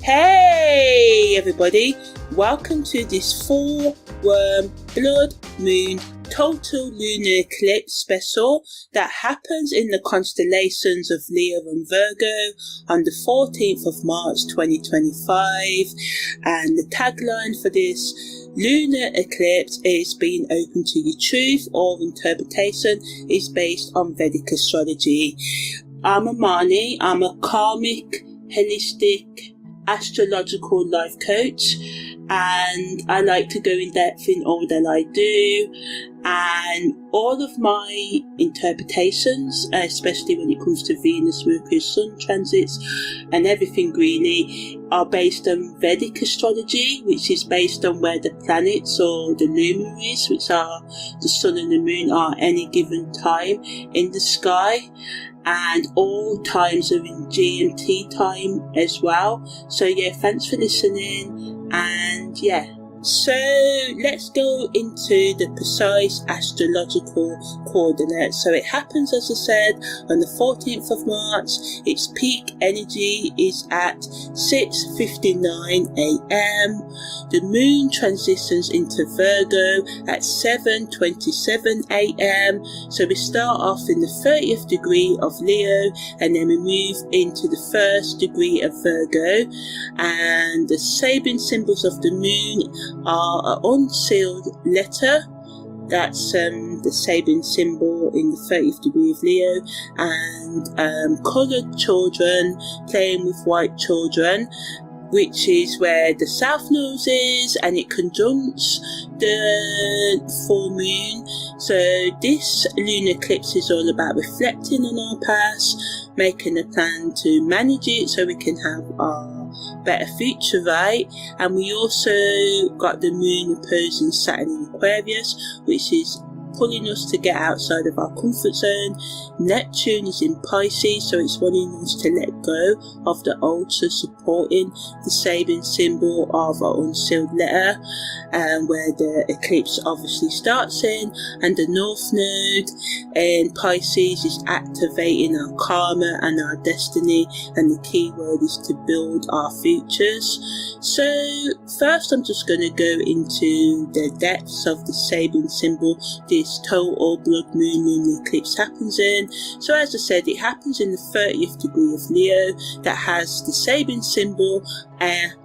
Hey everybody, welcome to this full worm blood moon total lunar eclipse special that happens in the constellations of Leo and Virgo on the 14th of March 2025, and the tagline for this lunar eclipse is "being open to your truth" or interpretation is based on Vedic astrology. I'm Amani, I'm a karmic, holistic, astrological life coach, and I like to go in depth in all that I do, and all of my interpretations, especially when it comes to Venus, Mercury, Sun transits and everything really, are based on Vedic astrology, which is based on where the planets or the luminaries, which are the Sun and the Moon, are any given time in the sky. And all times are in GMT time as well. So yeah, thanks for listening, and yeah. So let's go into the precise astrological coordinates. So it happens, as I said, on the 14th of March. Its peak energy is at 6:59 a.m. The moon transitions into Virgo at 7:27 a.m. So we start off in the 30th degree of Leo, and then we move into the 1st degree of Virgo. And the Sabian symbols of the moon are an unsealed letter. That's the Sabian symbol in the 30th degree of Leo, and coloured children playing with white children, which is where the south node is, and it conjuncts the full moon. So this lunar eclipse is all about reflecting on our past, making a plan to manage it so we can have our better future, right? And we also got the moon opposing Saturn in Aquarius, which is pulling us to get outside of our comfort zone. Neptune is in Pisces, so it's wanting us to let go of the old, so supporting the Sabian symbol of our unsealed letter, where the eclipse obviously starts in. And the North Node in Pisces is activating our karma and our destiny, and the key word is to build our futures. So first I'm just going to go into the depths of the Sabian symbol this total blood moon lunar eclipse happens in. So as I said, it happens in the 30th degree of Leo that has the Sabian symbol,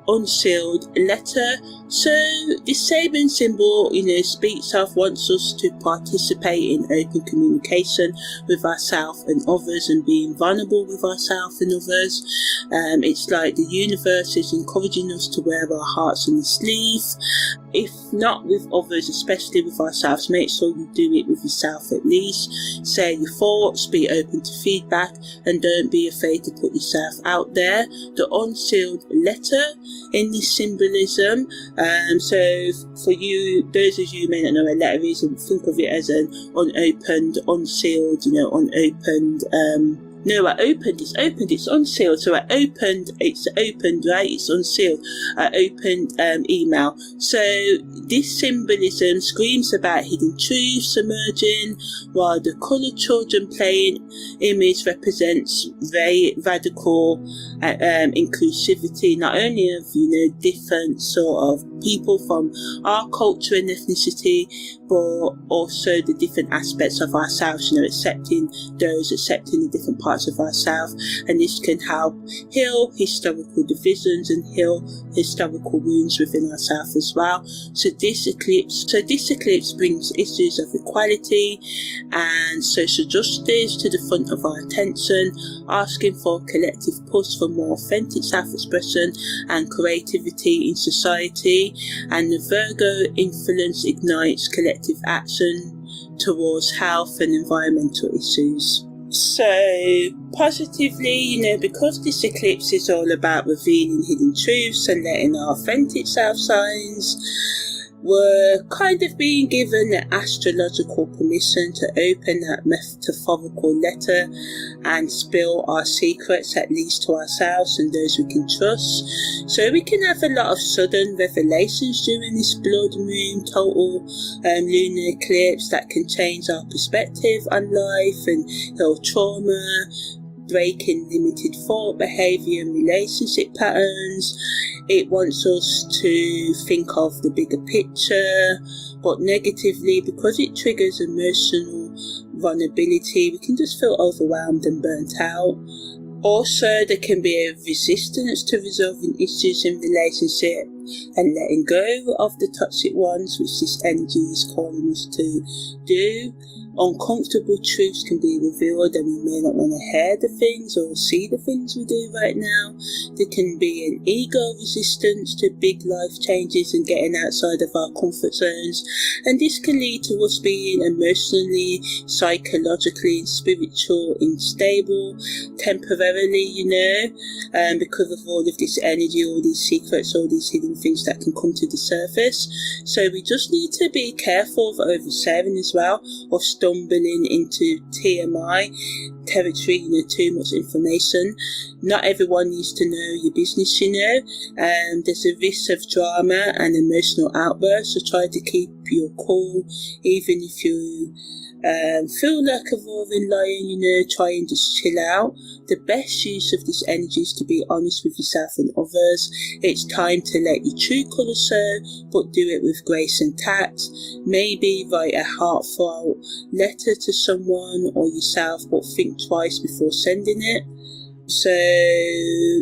unsealed letter. So this Sabian symbol, speaks of, wants us to participate in open communication with ourselves and others, and being vulnerable with ourselves and others. It's like the universe is encouraging us to wear our hearts on the sleeve. If not with others, especially with ourselves, make sure you do it with yourself at least. Say your thoughts, be open to feedback, and don't be afraid to put yourself out there. The unsealed letter in this symbolism, so for you, those of you who may not know what a letter is, and think of it as an unopened, unsealed, unopened, it's unsealed. So it's opened, right? It's unsealed. Opened email. So this symbolism screams about hidden truths emerging, while the coloured children playing image represents very radical inclusivity, not only of different sort of people from our culture and ethnicity, but also the different aspects of ourselves, accepting the different parts of ourselves. And this can help heal historical divisions and heal historical wounds within ourselves as well. So this eclipse brings issues of equality and social justice to the front of our attention, asking for a collective push for more authentic self-expression and creativity in society. And the Virgo influence ignites collective action towards health and environmental issues. So positively, because this eclipse is all about revealing hidden truths and letting our authentic self shine, we're kind of being given the astrological permission to open that metaphorical letter and spill our secrets, at least to ourselves and those we can trust. So we can have a lot of sudden revelations during this blood moon total lunar eclipse that can change our perspective on life and heal trauma, breaking limited thought, behaviour and relationship patterns. It wants us to think of the bigger picture, but negatively, because it triggers emotional vulnerability, we can just feel overwhelmed and burnt out. Also, there can be a resistance to resolving issues in relationship and letting go of the toxic ones, which this energy is calling us to do. Uncomfortable truths can be revealed and we may not want to hear the things or see the things we do right now. There can be an ego resistance to big life changes and getting outside of our comfort zones, and this can lead to us being emotionally, psychologically and spiritual unstable temporarily, because of all of this energy, all these secrets, all these hidden things that can come to the surface. So we just need to be careful of oversharing as well, or stumbling into TMI territory, too much information. Not everyone needs to know your business, there's a risk of drama and emotional outbursts, so try to keep your cool, even if you feel like a roaring lion, try and just chill out. The best use of this energy is to be honest with yourself and others. It's time to let your true colour show, but do it with grace and tact. Maybe write a heartfelt letter to someone or yourself, but think twice before sending it. So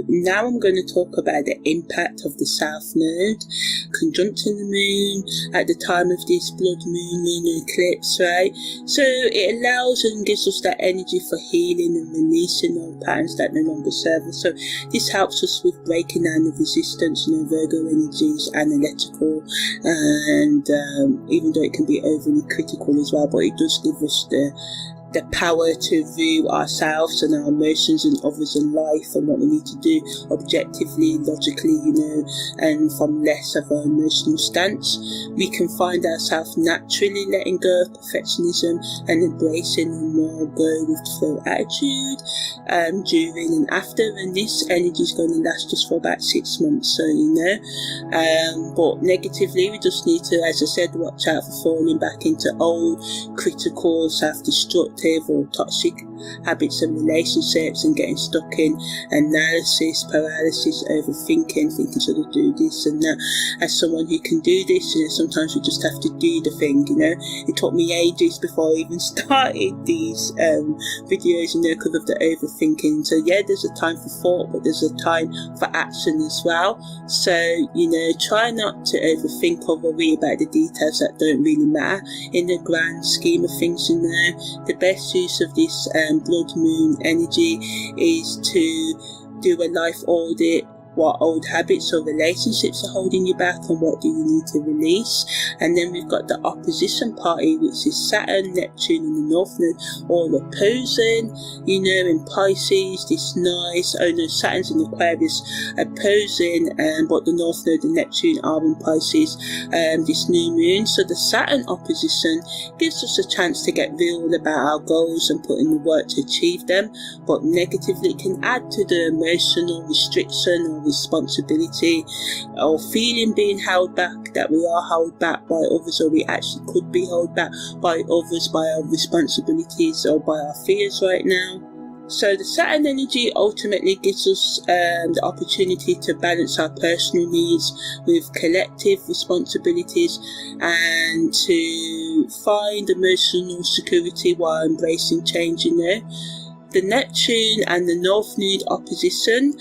now I'm going to talk about the impact of the South Node conjuncting the Moon at the time of this blood moon lunar eclipse, right? So it allows and gives us that energy for healing and releasing old patterns that no longer serve us. So this helps us with breaking down the resistance. Virgo energy is analytical, and even though it can be overly critical as well, but it does give us the power to view ourselves and our emotions and others in life and what we need to do objectively, logically, and from less of an emotional stance. We can find ourselves naturally letting go of perfectionism and embracing a more go with the flow attitude during and after, and this energy is going to last just for about 6 months, so but negatively we just need to, as I said, watch out for falling back into old, critical, self-destructive or toxic habits and relationships and getting stuck in analysis, paralysis, overthinking, thinking should I do this and that. As someone who can do this, sometimes we just have to do the thing, It took me ages before I even started these videos, because of the overthinking. So yeah, there's a time for thought, but there's a time for action as well. So, try not to overthink or worry about the details that don't really matter in the grand scheme of things, The best use of this blood moon energy is to do a life audit. What old habits or relationships are holding you back and what do you need to release? And then we've got the opposition party, which is Saturn, Neptune and the North Node all opposing, in Pisces. This nice, Saturn's in Aquarius opposing, but the North Node and Neptune are in Pisces this new moon. So the Saturn opposition gives us a chance to get real about our goals and put in the work to achieve them, but negatively it can add to the emotional restriction or responsibility or feeling being held back, that we are held back by others, or we actually could be held back by others, by our responsibilities or by our fears right now. So the Saturn energy ultimately gives us the opportunity to balance our personal needs with collective responsibilities and to find emotional security while embracing change, The Neptune and the North Node opposition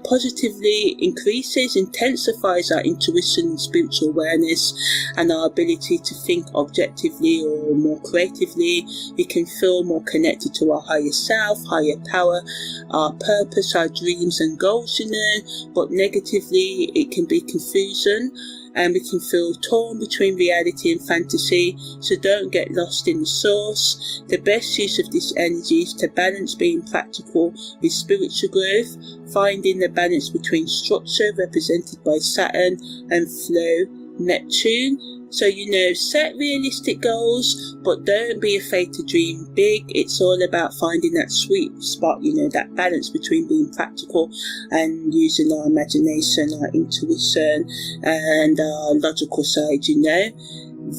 positively increases, intensifies our intuition and spiritual awareness and our ability to think objectively or more creatively. We can feel more connected to our higher self, higher power, our purpose, our dreams and goals, but negatively it can be confusion. And we can feel torn between reality and fantasy, so don't get lost in the source. The best use of this energy is to balance being practical with spiritual growth, finding the balance between structure represented by Saturn and flow, Neptune. So, set realistic goals, but don't be afraid to dream big. It's all about finding that sweet spot, that balance between being practical and using our imagination, our intuition, and our logical side,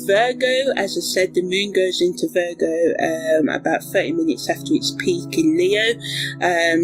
Virgo, as I said, the moon goes into Virgo about 30 minutes after its peak in Leo.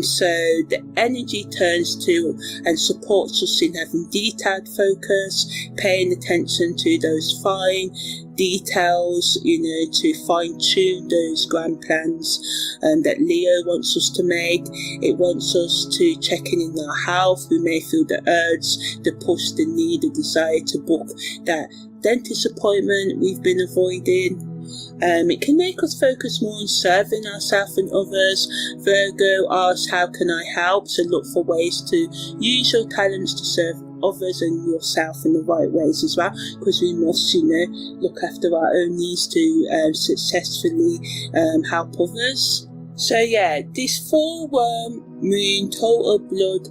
So the energy turns to and supports us in having detailed focus, paying attention to those fine details, to fine-tune those grand plans that Leo wants us to make. It wants us to check in our health. We may feel the urge, the push, the need, the desire to book that dentist appointment we've been avoiding. It can make us focus more on serving ourselves and others. Virgo asks, how can I help? So look for ways to use your talents to serve others and yourself in the right ways as well, because we must, look after our own needs to successfully help others. So yeah, this full moon, total blood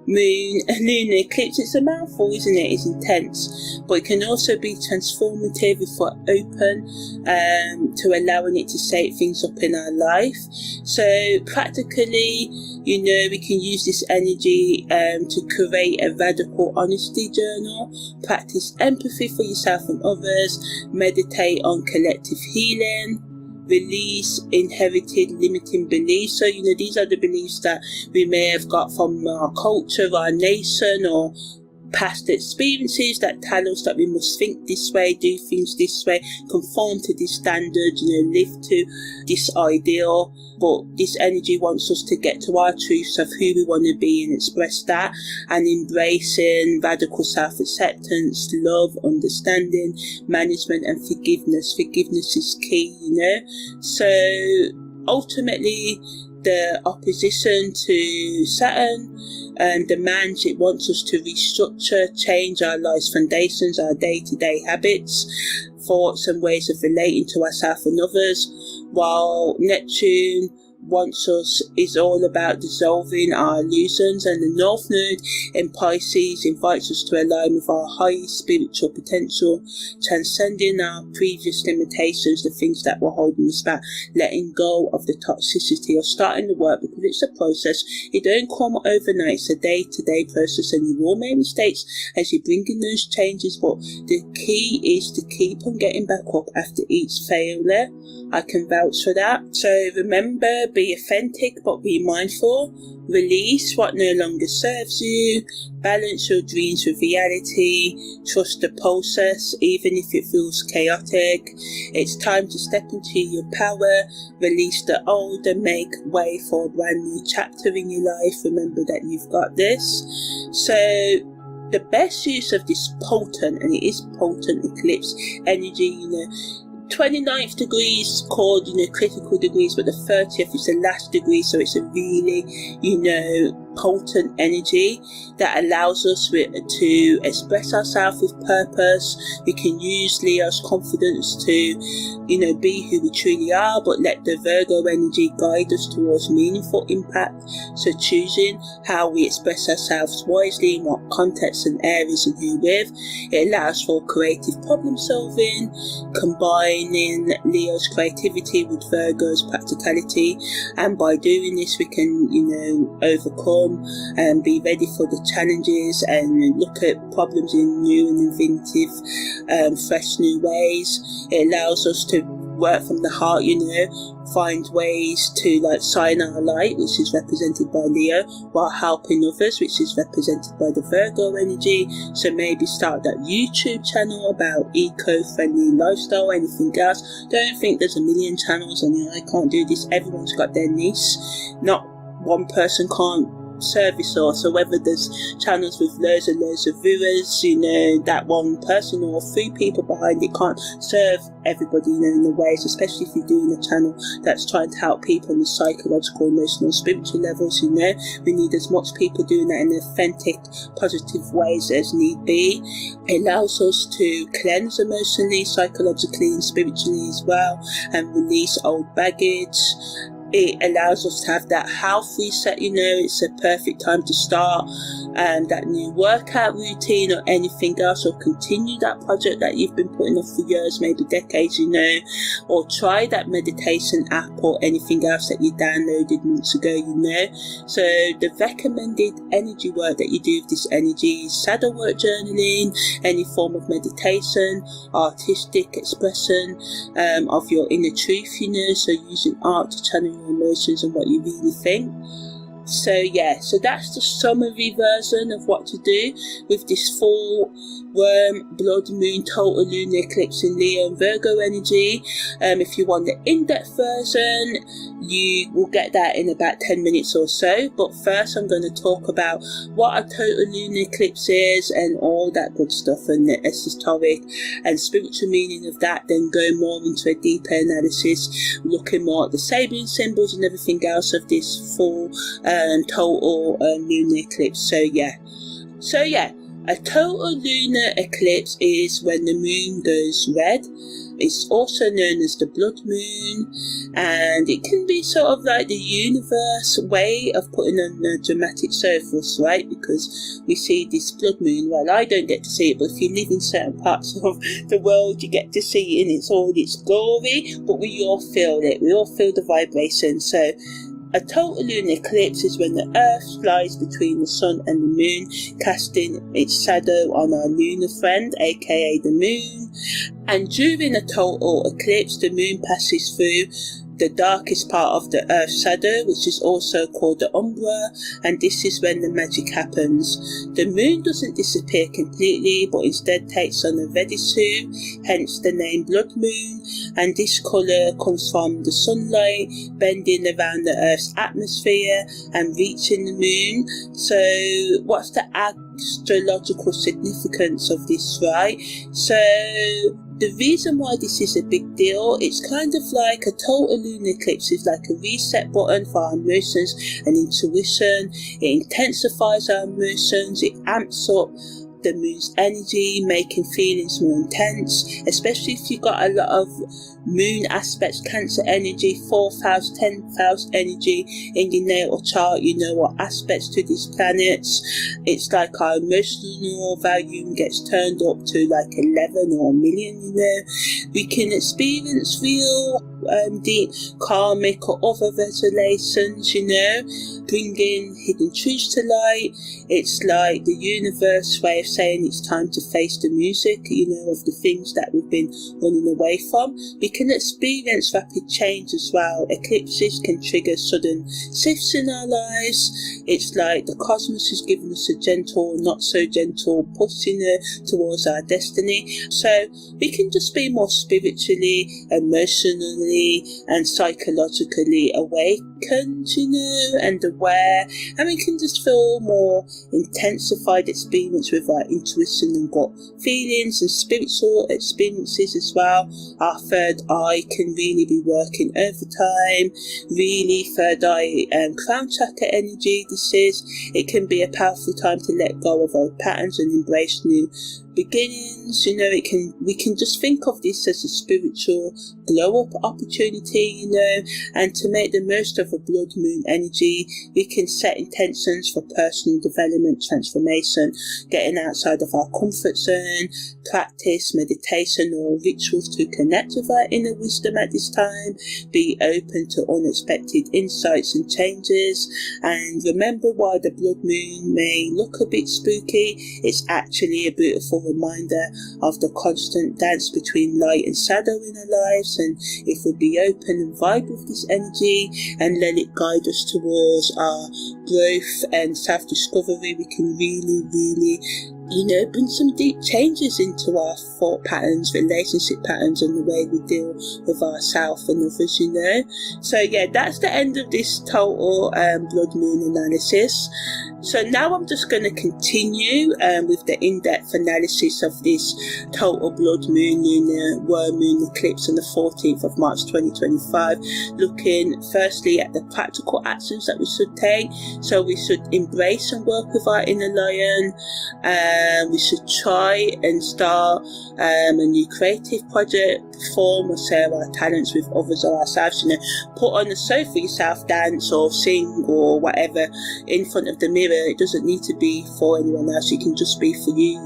moon, lunar eclipse, it's a mouthful, isn't it? It's intense, but it can also be transformative if we're open to allowing it to shape things up in our life. So practically, we can use this energy to create a radical honesty journal, practice empathy for yourself and others, meditate on collective healing, release inherited limiting beliefs. So, these are the beliefs that we may have got from our culture, our nation, or past experiences that tell us that we must think this way, do things this way, conform to this standard, live to this ideal. But this energy wants us to get to our truths of who we want to be and express that, and embracing radical self-acceptance, love, understanding, management, and forgiveness. Forgiveness is key, So ultimately, the opposition to Saturn demands, it wants us to restructure, change our life's foundations, our day-to-day habits, thoughts and ways of relating to ourselves and others, while Neptune is all about dissolving our illusions, and the North Node in Pisces invites us to align with our highest spiritual potential, transcending our previous limitations, the things that were holding us back, letting go of the toxicity, or starting the work, because it's a process. It don't come overnight. It's a day-to-day process, and you will make mistakes as you bring in those changes, but the key is to keep on getting back up after each failure. I can vouch for that. So remember, be authentic but be mindful. Release what no longer serves you. Balance your dreams with reality. Trust the process, even if it feels chaotic. It's time to step into your power. Release the old and make way for a brand new chapter in your life. Remember that you've got this. So the best use of this potent, and it is potent, eclipse energy, 29th degree is called, critical degrees, but the 30th is the last degree, so it's a really, potent energy that allows us to express ourselves with purpose. We can use Leo's confidence to, be who we truly are, but let the Virgo energy guide us towards meaningful impact. So choosing how we express ourselves wisely, in what contexts and areas, and who with. It allows for creative problem solving, combining Leo's creativity with Virgo's practicality, and by doing this we can, overcome and be ready for the challenges and look at problems in new and inventive, fresh new ways. It allows us to work from the heart, find ways to shine our light, which is represented by Leo, while helping others, which is represented by the Virgo energy. So maybe start that YouTube channel about eco-friendly lifestyle, anything else. Don't think there's a million channels and I can't do this. Everyone's got their niche. Not one person can't service all. So whether there's channels with loads and loads of viewers, that one person or 3 people behind it can't serve everybody, in the ways, especially if you're doing a channel that's trying to help people on the psychological, emotional, spiritual levels. We need as much people doing that in authentic, positive ways as need be. It allows us to cleanse emotionally, psychologically and spiritually as well, and release old baggage. it allows us to have that health reset. It's a perfect time to start that new workout routine or anything else, or continue that project that you've been putting off for years, maybe decades, or try that meditation app or anything else that you downloaded months ago, So the recommended energy work that you do with this energy is shadow work, journaling, any form of meditation, artistic expression of your inner truth, so using art to channel your emotions and what you really think. So that's the summary version of what to do with this full worm, blood moon, total lunar eclipse in Leo and Virgo energy. If you want the in-depth version, you will get that in about 10 minutes or so. But first I'm going to talk about what a total lunar eclipse is and all that good stuff, and the esoteric and spiritual meaning of that, then go more into a deeper analysis, looking more at the Sabian symbols and everything else of this full total lunar eclipse. So a total lunar eclipse is when the moon goes red. It's also known as the blood moon, and it can be sort of like the universe way of putting on a dramatic show for us, right? Because we see this blood moon. Well, I don't get to see it, but if you live in certain parts of the world, you get to see it in all its glory. But we all feel it. We all feel the vibration. So a total lunar eclipse is when the Earth lies between the Sun and the Moon, casting its shadow on our lunar friend, aka the Moon. And during a total eclipse, the Moon passes through the darkest part of the Earth's shadow, which is also called the umbra, and this is when the magic happens. The moon doesn't disappear completely, but instead takes on a reddish hue, hence the name blood moon, and this colour comes from the sunlight bending around the Earth's atmosphere and reaching the moon. So what's the astrological significance of this, right? So the reason why this is a big deal, it's kind of like a total lunar eclipse is like a reset button for our emotions and intuition. It intensifies our emotions, it amps up the moon's energy, making feelings more intense, especially if you've got a lot of moon aspects, Cancer energy, 4th house, 10th house energy in your natal chart, what aspects to these planets. It's like our emotional value gets turned up to like 11 or a million, We can experience real deep karmic or other revelations, bringing hidden truths to light. It's like the universe way of saying it's time to face the music, of the things that we've been running away from. We can experience rapid change as well. Eclipses can trigger sudden shifts in our lives. It's like the cosmos has given us a gentle, not so gentle push, towards our destiny. So we can just be more spiritually, emotionally and psychologically awakened, and aware, and we can just feel more intensified experience with our intuition and gut feelings and spiritual experiences as well. Our third eye can really be working overtime. Really, third eye crown chakra energy. It can be a powerful time to let go of old patterns and embrace new beginnings. We can just think of this as a spiritual glow up opportunity, and to make the most of a blood moon energy, we can set intentions for personal development, transformation, getting outside of our comfort zone, practice meditation or rituals to connect with our inner wisdom at this time, be open to unexpected insights and changes, and remember, while the blood moon may look a bit spooky, it's actually a beautiful reminder of the constant dance between light and shadow in our lives. And if we be open and vibe with this energy and let it guide us towards our growth and self-discovery, we can really bring some deep changes into our thought patterns, relationship patterns, and the way we deal with ourselves and others, So that's the end of this total blood moon analysis. So now I'm just going to continue with the in-depth analysis of this total blood moon, lunar worm moon eclipse on the 14th of March 2025, looking firstly at the practical actions that we should take. So we should embrace and work with our inner lion. We should try and start a new creative project perform or share our talents with others or ourselves, put on a sofa yourself, dance or sing or whatever in front of the mirror. It doesn't need to be for anyone else, it can just be for you,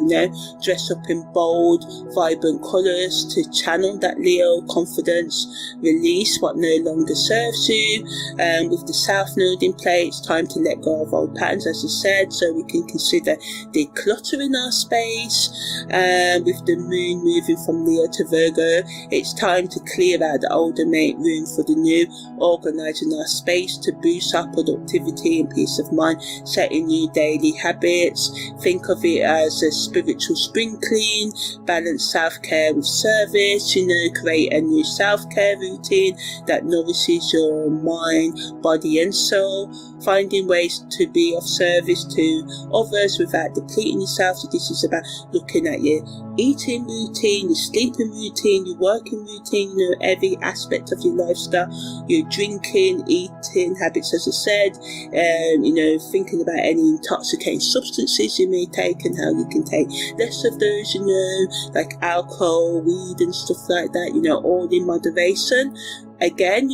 dress up in bold, vibrant colours to channel that Leo confidence, release what no longer serves you. With the South Node in play, it's time to let go of old patterns, as I said, so we can consider decluttering our space. With the moon moving from Leo to Virgo, it's time to clear out the old and make room for the new, organising our space to boost our productivity and peace of mind, setting new daily habits. Think of it as a spiritual spring clean, balance self-care with service, create a new self-care routine that nourishes your mind, body and soul, finding ways to be of service to others without depleting yourself. So this is about looking at your eating routine, your sleeping routine, your working routine, every aspect of your lifestyle, your drinking, eating habits, as I said, thinking about any intoxicating substances you may take and how you can take less of those, like alcohol, weed and stuff like that, all in moderation. Again,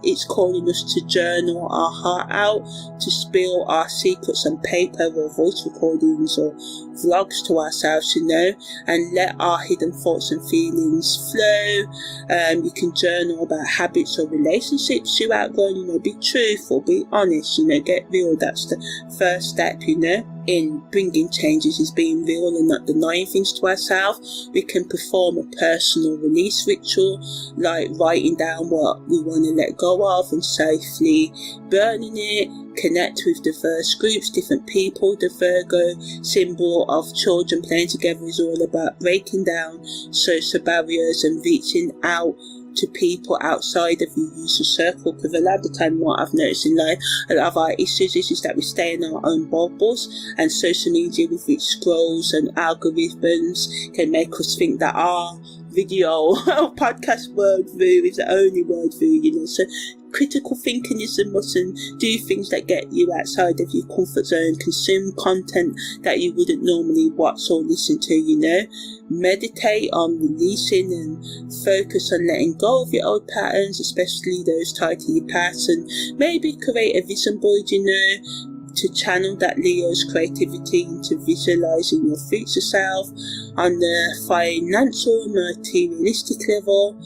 it's calling us to journal our heart out, to spill our secrets on paper or voice recordings or vlogs to ourselves, and let our hidden thoughts and feelings flow. You can journal about habits or relationships you outgrown, be truthful, be honest, get real. That's the first step, in bringing changes, is being real and not denying things to ourselves. We can perform a personal release ritual, like writing down what we want to let go of and safely burning it. Connect with diverse groups, different people. The Virgo symbol of children playing together is all about breaking down social barriers and reaching out to people outside of your usual circle, because a lot of the time what I've noticed in life, a lot of our issues is that we stay in our own bubbles, and social media with its scrolls and algorithms can make us think that our video podcast worldview is the only worldview, so critical thinking is a must, and do things that get you outside of your comfort zone, consume content that you wouldn't normally watch or listen to, meditate on releasing and focus on letting go of your old patterns, especially those tied to your past, and maybe create a vision board, to channel that Leo's creativity into visualizing your future self. On the financial, materialistic level,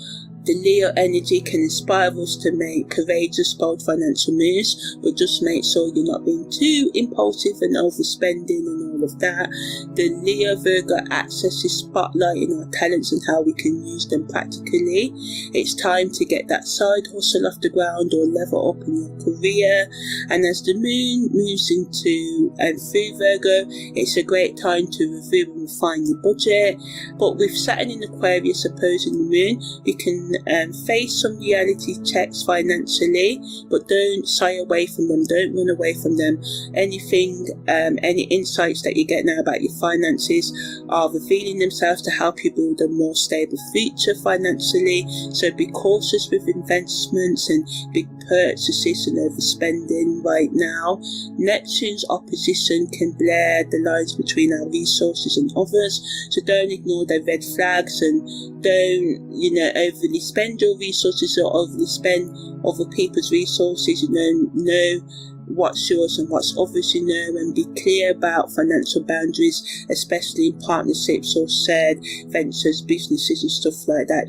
the Leo energy can inspire us to make courageous, bold financial moves, but just make sure you're not being too impulsive and overspending and all of that. The Leo Virgo axis is spotlighting our talents and how we can use them practically. It's time to get that side hustle off the ground or level up in your career. And as the moon moves into and through Virgo, it's a great time to review and refine your budget. But with Saturn in Aquarius opposing the moon, we can face some reality checks financially, but don't shy away from them, don't run away from them. Any insights that you get now about your finances are revealing themselves to help you build a more stable future financially, so be cautious with investments and big purchases and overspending right now. Neptune's opposition can blur the lines between our resources and others, so don't ignore the red flags and don't overly spend your resources or overly spend other people's resources. Know what's yours and what's others, and be clear about financial boundaries, especially in partnerships or shared ventures, businesses and stuff like that,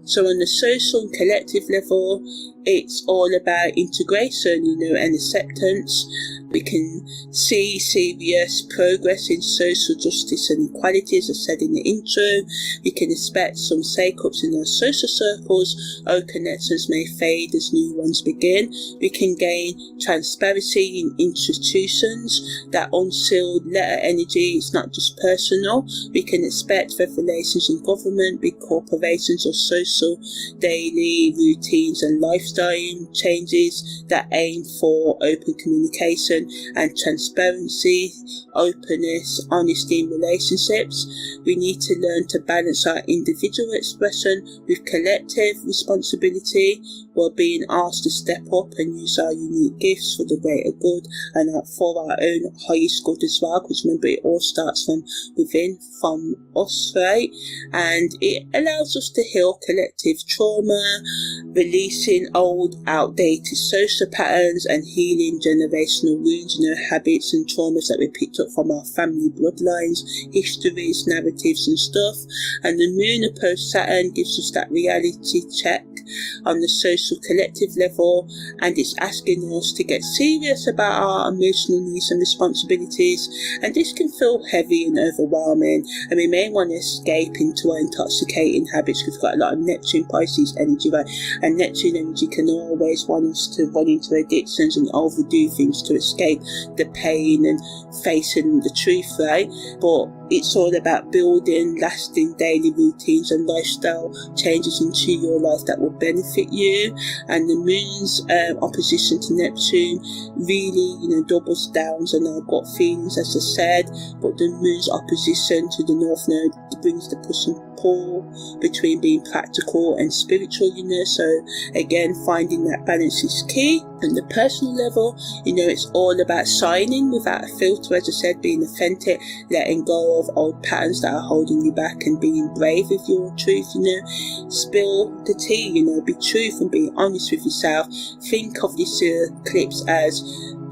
So on the social and collective level, it's all about integration, and acceptance. We can see serious progress in social justice and equality, as I said in the intro. We can expect some shake-ups in our social circles. Old connections may fade as new ones begin. We can gain transparency in institutions. That unsealed letter energy is not just personal. We can expect revelations in government, big corporations or social universal daily routines and lifestyle changes that aim for open communication and transparency, openness, honesty in relationships. We need to learn to balance our individual expression with collective responsibility, while being asked to step up and use our unique gifts for the greater good and for our own highest good as well, because remember, it all starts from within, from us, right? And it allows us to heal collective trauma, releasing old outdated social patterns and healing generational wounds, habits and traumas that we picked up from our family bloodlines, histories, narratives and stuff. And the moon opposed Saturn gives us that reality check on the social collective level, and it's asking us to get serious about our emotional needs and responsibilities. And this can feel heavy and overwhelming, and we may want to escape into our intoxicating habits, because we've got a lot of Neptune Pisces energy, right? And Neptune energy can always want us to run into addictions and overdo things to escape the pain and facing the truth, right? But it's all about building lasting daily routines and lifestyle changes into your life that will benefit you. And the moon's opposition to Neptune really, doubles down on our gut feelings, as I said. But the moon's opposition to the North Node brings the push and pull between being practical and spiritual, So again, finding that balance is key. And the personal level, it's all about shining without a filter, as I said, being authentic, letting go of old patterns that are holding you back, and being brave with your truth, spill the tea, be truth and be honest with yourself. Think of this eclipse as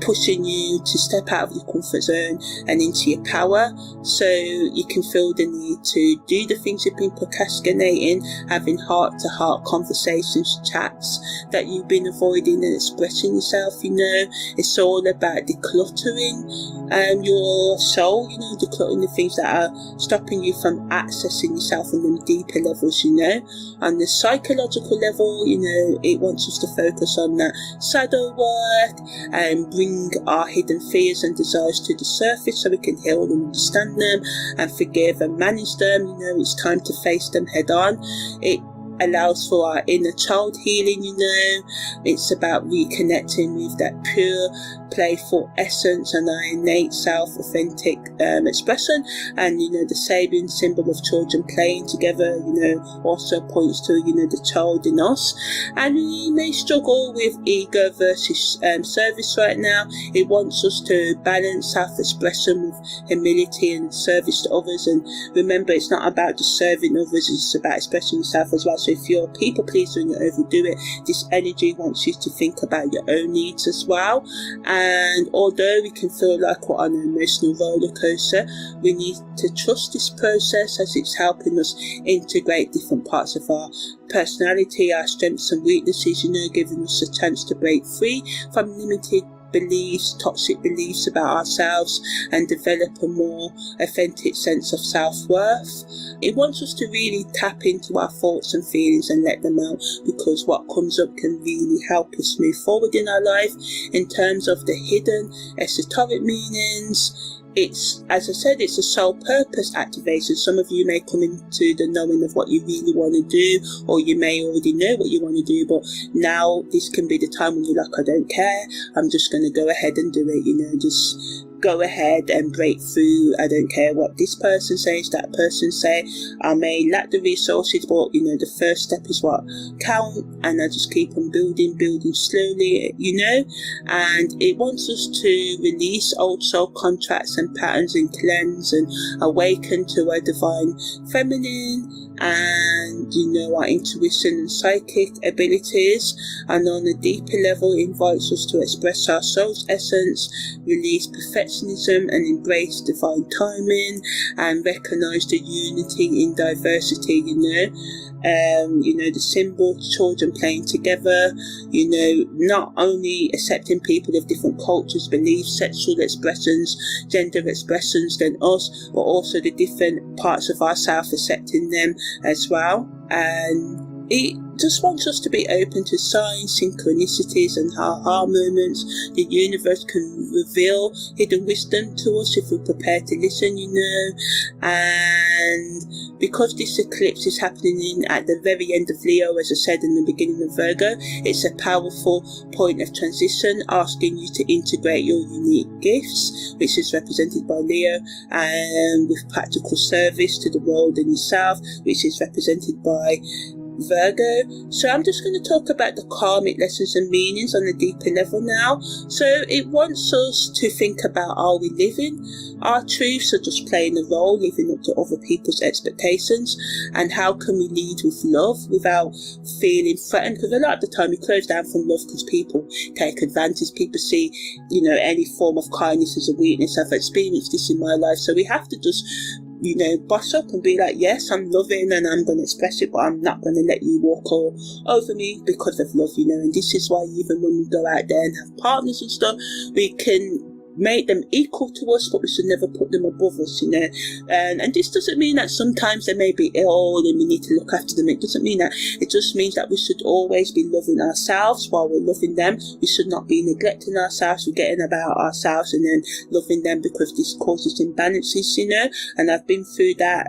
pushing you to step out of your comfort zone and into your power, so you can feel the need to do the things you've been procrastinating, having heart-to-heart conversations, chats that you've been avoiding, and expressing yourself. It's all about decluttering your soul, decluttering the things that are stopping you from accessing yourself on them deeper levels. On the psychological level, it wants us to focus on that shadow work and bring our hidden fears and desires to the surface, so we can heal and understand them and forgive and manage them. It's time to face them head on. It allows for our inner child healing. It's about reconnecting with that pure, playful essence and our innate self-authentic expression. And the Sabian symbol of children playing together, also points to the child in us. And we may struggle with ego versus service right now. It wants us to balance self-expression with humility and service to others. And remember, it's not about just serving others, it's about expressing yourself as well. So if you're a people pleaser and you overdo it, this energy wants you to think about your own needs as well. And although we can feel like we're on an emotional roller coaster, we need to trust this process, as it's helping us integrate different parts of our personality, our strengths and weaknesses, giving us a chance to break free from limited beliefs, toxic beliefs about ourselves, and develop a more authentic sense of self-worth. It wants us to really tap into our thoughts and feelings and let them out, because what comes up can really help us move forward in our life. In terms of the hidden esoteric meanings, it's, as I said, it's a soul purpose activation. Some of you may come into the knowing of what you really want to do, or you may already know what you want to do, but now this can be the time when you're like, I don't care, I'm just going to go ahead and do it, just go ahead and break through. I don't care what this person says, that person say. I may lack the resources, but the first step is what count, and I just keep on building slowly, and it wants us to release old soul contracts and patterns and cleanse and awaken to our divine feminine and our intuition and psychic abilities. And on a deeper level, it invites us to express our soul's essence, release perfectionism and embrace divine timing, and recognize the unity in diversity. The symbol, children playing together, not only accepting people of different cultures, beliefs, sexual expressions, gender expressions than us, but also the different parts of ourselves, accepting them as well. And it just wants us to be open to signs, synchronicities, and aha moments. The universe can reveal hidden wisdom to us if we're prepared to listen, and because this eclipse is happening at the very end of Leo, as I said, in the beginning of Virgo, it's a powerful point of transition, asking you to integrate your unique gifts, which is represented by Leo, and with practical service to the world and yourself, which is represented by Virgo. So I'm just going to talk about the karmic lessons and meanings on a deeper level now. So it wants us to think about, are we living our truths or just playing a role, living up to other people's expectations? And how can we lead with love without feeling threatened? Because a lot of the time we close down from love because people take advantage, people see any form of kindness as a weakness. I've experienced this in my life, so we have to just boss up and be like, yes, I'm loving and I'm going to express it, but I'm not going to let you walk all over me because of love, and this is why even when we go out there and have partners and stuff, we can make them equal to us, but we should never put them above us, and this doesn't mean that sometimes they may be ill and we need to look after them. It doesn't mean that. It just means that we should always be loving ourselves while we're loving them. We should not be neglecting ourselves, forgetting about ourselves and then loving them, because this causes imbalances, and I've been through that.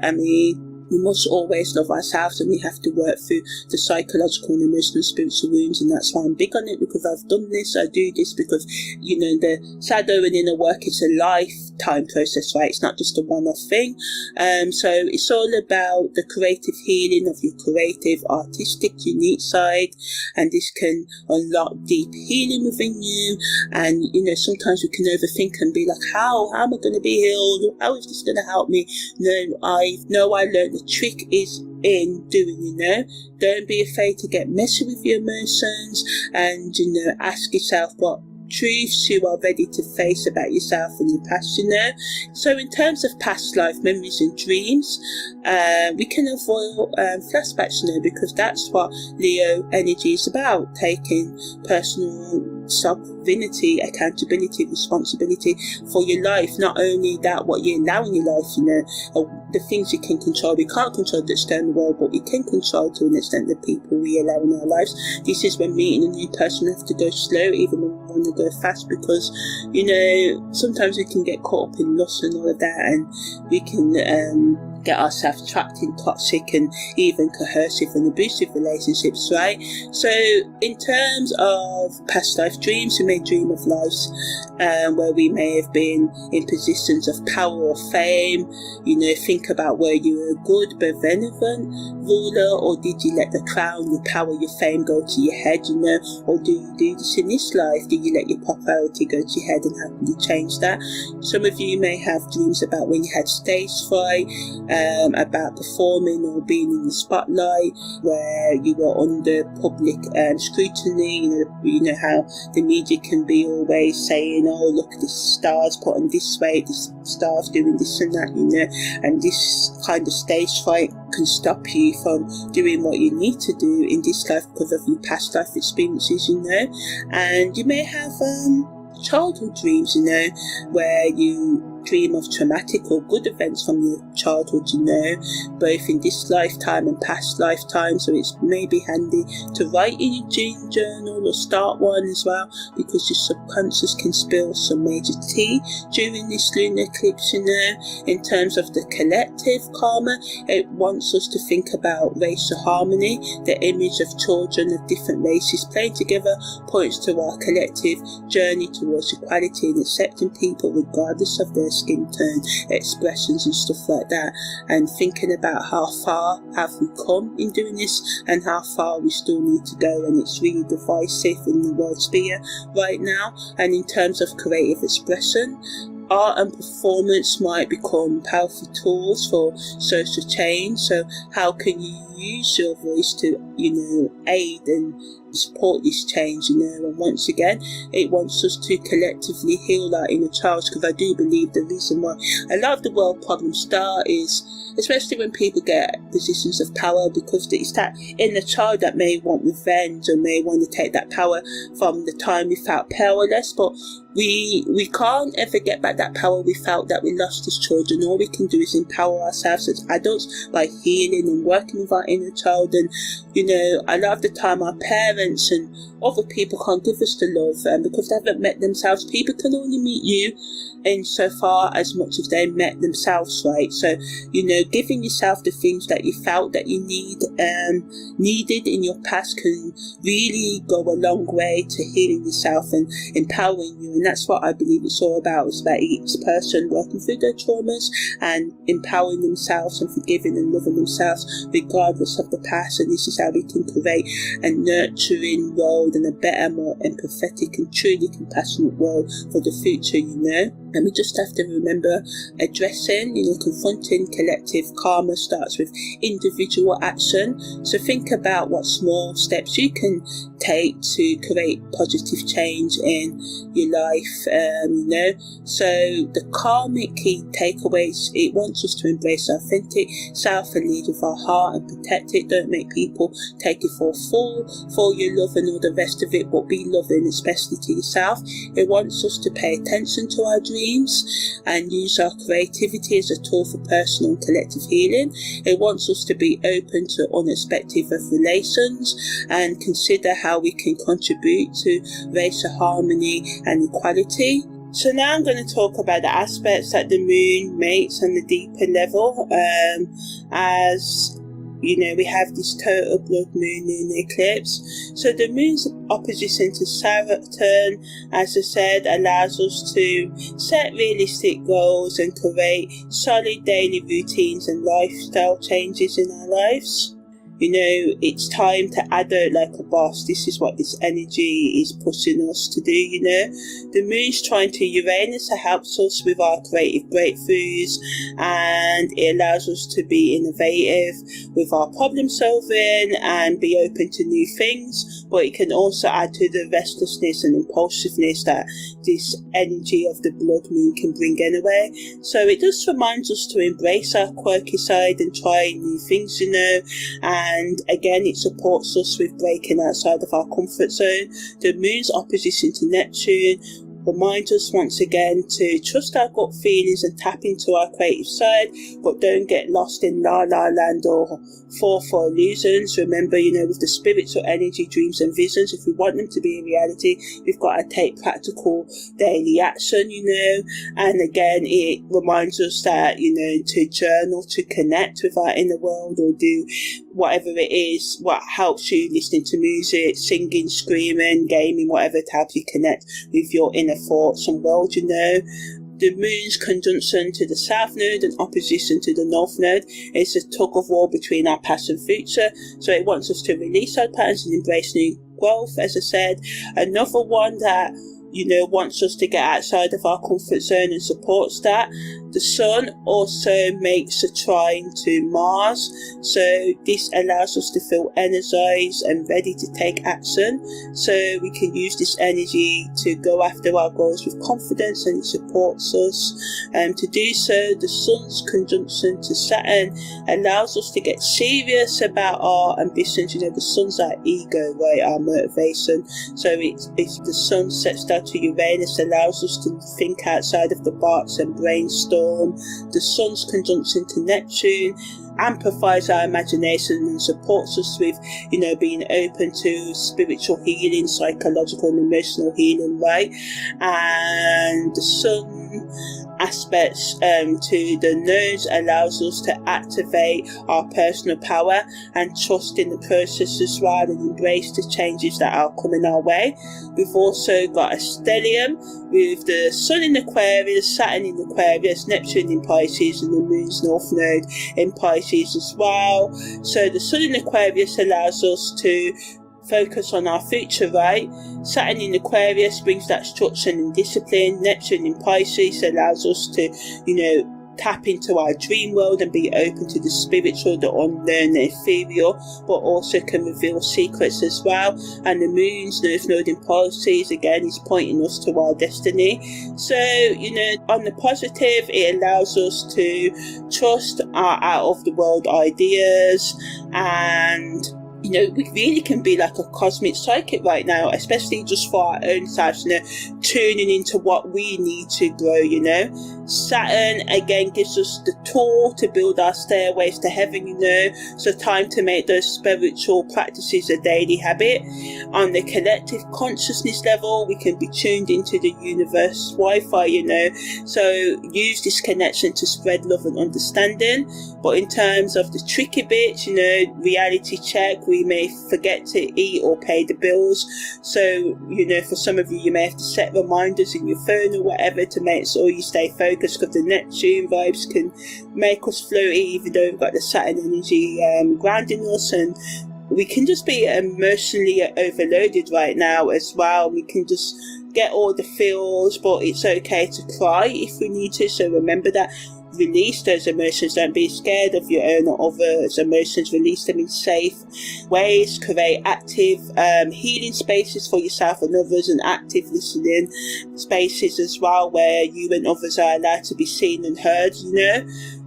We must always love ourselves, and we have to work through the psychological and emotional spiritual wounds, and that's why I'm big on it, because I've done this. I do this because the shadow and inner work is a lifetime process, right? It's not just a one-off thing. So it's all about the creative healing of your creative, artistic, unique side, and this can unlock deep healing within you. And sometimes we can overthink and be like, how am I going to be healed? How is this going to help me? I learned the trick is in doing, don't be afraid to get messy with your emotions, and ask yourself what truths you are ready to face about yourself and your past, So in terms of past life memories and dreams, we can avoid flashbacks, because that's what Leo energy is about, taking personal sovereignty, accountability, responsibility for your life. Not only that, what you allow in your life, the things you can control. We can't control the external world, but we can control to an extent the people we allow in our lives. This is when meeting a new person, we have to go slow, even when we want to go fast, because sometimes we can get caught up in lust and all of that, and we can get ourselves trapped in toxic and even coercive and abusive relationships, right? So in terms of past life dreams, we may dream of lives where we may have been in positions of power or fame. Think about where you were a good, benevolent ruler, or did you let the crown, your power, your fame go to your head, or do you do this in this life? Do you let your popularity go to your head, and how can you change that? Some of you may have dreams about when you had stage fright, about performing or being in the spotlight, where you were under public scrutiny. How the media can be always saying, oh, look, this star's put on this way, this star's doing this and that, and this kind of stage fright can stop you from doing what you need to do in this life because of your past life experiences, and you may have childhood dreams, where you dream of traumatic or good events from your childhood, both in this lifetime and past lifetime. So it's maybe handy to write in your dream journal or start one as well, because your subconscious can spill some major tea during this lunar eclipse. In terms of the collective karma, it wants us to think about racial harmony. The image of children of different races playing together points to our collective journey towards equality and accepting people regardless of their skin tone, expressions and stuff like that, and thinking about how far have we come in doing this and how far we still need to go. And it's really divisive in the world sphere right now. And in terms of creative expression, art and performance might become powerful tools for social change. So how can you use your voice to aid and support this change, and once again, it wants us to collectively heal our inner child, because I do believe the reason why a lot of the world problems start is, especially when people get positions of power, because it's that inner child that may want revenge or may want to take that power from the time we felt powerless, but we can't ever get back that power we felt that we lost as children. All we can do is empower ourselves as adults by healing and working with our inner child. And a lot of the time our parents and other people can't give us the love, because they haven't met themselves. People can only meet you insofar as much as they met themselves, right? So giving yourself the things that you felt that you needed in your past can really go a long way to healing yourself and empowering you. And that's what I believe it's all about. It's about each person working through their traumas and empowering themselves and forgiving and loving themselves regardless of the past. And this is how we can create a nurturing world and a better, more empathetic and truly compassionate world for the future, And we just have to remember addressing, confronting collective karma starts with individual action. So think about what small steps you can take to create positive change in your life, So the karmic key takeaways, it wants us to embrace our authentic self and lead with our heart and protect it. Don't make people take it for your love and all the rest of it, but be loving, especially to yourself. It wants us to pay attention to our dreams and use our creativity as a tool for personal and collective healing. It wants us to be open to unexpected revelations and consider how we can contribute to racial harmony and equality. So now I'm going to talk about the aspects that the moon makes on the deeper level. As we have this total blood moon lunar eclipse. So the moon's opposition to Saturn, as I said, allows us to set realistic goals and create solid daily routines and lifestyle changes in our lives. It's time to adult like a boss. This is what this energy is pushing us to do, The moon's trying to Uranus to help us with our creative breakthroughs, and it allows us to be innovative with our problem solving and be open to new things, but it can also add to the restlessness and impulsiveness that this energy of the blood moon can bring anyway. So it just reminds us to embrace our quirky side and try new things, and again, it supports us with breaking outside of our comfort zone. The moon's opposition to Neptune reminds us once again to trust our gut feelings and tap into our creative side, but don't get lost in la la land or fall for illusions. Remember, with the spiritual energy, dreams and visions, if we want them to be a reality, we've got to take practical daily action, and again, it reminds us that, to journal, to connect with our inner world, or do whatever it is, what helps you, listening to music, singing, screaming, gaming, whatever, to help you connect with your inner thoughts and world, The moon's conjunction to the south node and opposition to the north node is a tug of war between our past and future. So it wants us to release our patterns and embrace new growth, as I said. Another one that wants us to get outside of our comfort zone and supports that. The sun also makes a trine to Mars, so this allows us to feel energized and ready to take action. So we can use this energy to go after our goals with confidence, and it supports us to do so. The sun's conjunction to Saturn allows us to get serious about our ambitions. The sun's our ego, right, our motivation. So it's the sun sets down to Uranus, allows us to think outside of the box and brainstorm. The sun's conjunction to Neptune amplifies our imagination and supports us with, being open to spiritual healing, psychological and emotional healing, right? And the sun aspects to the nodes allows us to activate our personal power and trust in the process as well, and embrace the changes that are coming our way. We've also got a stellium with the sun in Aquarius, Saturn in Aquarius, Neptune in Pisces, and the moon's north node in Pisces as well. So the sun in Aquarius allows us to focus on our future, right? Saturn in Aquarius brings that structure and discipline. Neptune in Pisces allows us to, tap into our dream world and be open to the spiritual, the unknown, the ethereal, but also can reveal secrets as well. And the moon's North Node in Pisces, again, is pointing us to our destiny. So, on the positive, it allows us to trust our out-of-the-world ideas, and we really can be like a cosmic psychic right now, especially just for our own selves, tuning into what we need to grow, Saturn, again, gives us the tool to build our stairways to heaven, so time to make those spiritual practices a daily habit. On the collective consciousness level, we can be tuned into the universe Wi-Fi, so use this connection to spread love and understanding. But in terms of the tricky bits, reality check, we may forget to eat or pay the bills. So, for some of you, you may have to set reminders in your phone or whatever to make sure you stay focused, because the Neptune vibes can make us floaty, even though we've got the Saturn energy grounding us, and we can just be emotionally overloaded right now as well. We can just get all the feels, but it's okay to cry if we need to. So remember that. Release those emotions. Don't be scared of your own or others' emotions. Release them in safe ways. Create active healing spaces for yourself and others, and active listening spaces as well, where you and others are allowed to be seen and heard.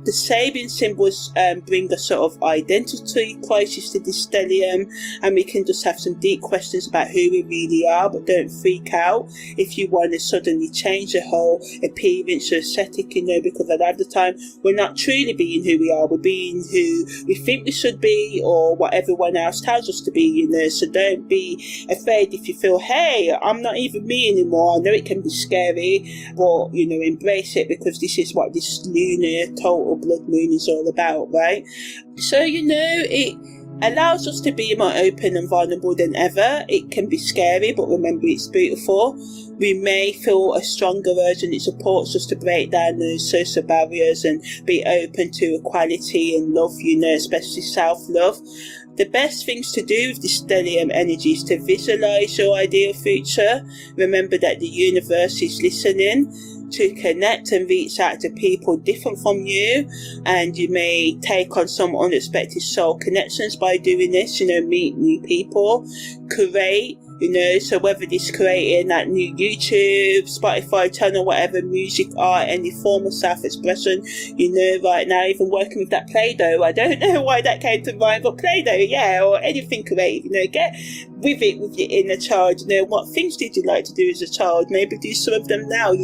The Sabian Symbols bring a sort of identity crisis to this stellium, and we can just have some deep questions about who we really are. But don't freak out if you want to suddenly change the whole appearance or aesthetic, because a lot of the time we're not truly being who we are. We're being who we think we should be, or what everyone else tells us to be, So don't be afraid if you feel, hey, I'm not even me anymore. I know it can be scary, but embrace it, because this is what this lunar total blood moon is all about, right? So it allows us to be more open and vulnerable than ever. It can be scary, but remember, it's beautiful. We may feel a stronger urge, and it supports us to break down those social barriers and be open to equality and love, especially self-love. The best things to do with this stellium energy is to visualize your ideal future. Remember that the universe is listening, to connect and reach out to people different from you, and you may take on some unexpected soul connections by doing this. Meet new people, create, so whether it's creating that new YouTube, Spotify channel, whatever, music, art, any form of self-expression, right now, even working with that Play-Doh. I don't know why that came to mind, but Play-Doh, yeah, or anything creative, get with it with your inner child. What things did you like to do as a child? Maybe do some of them now,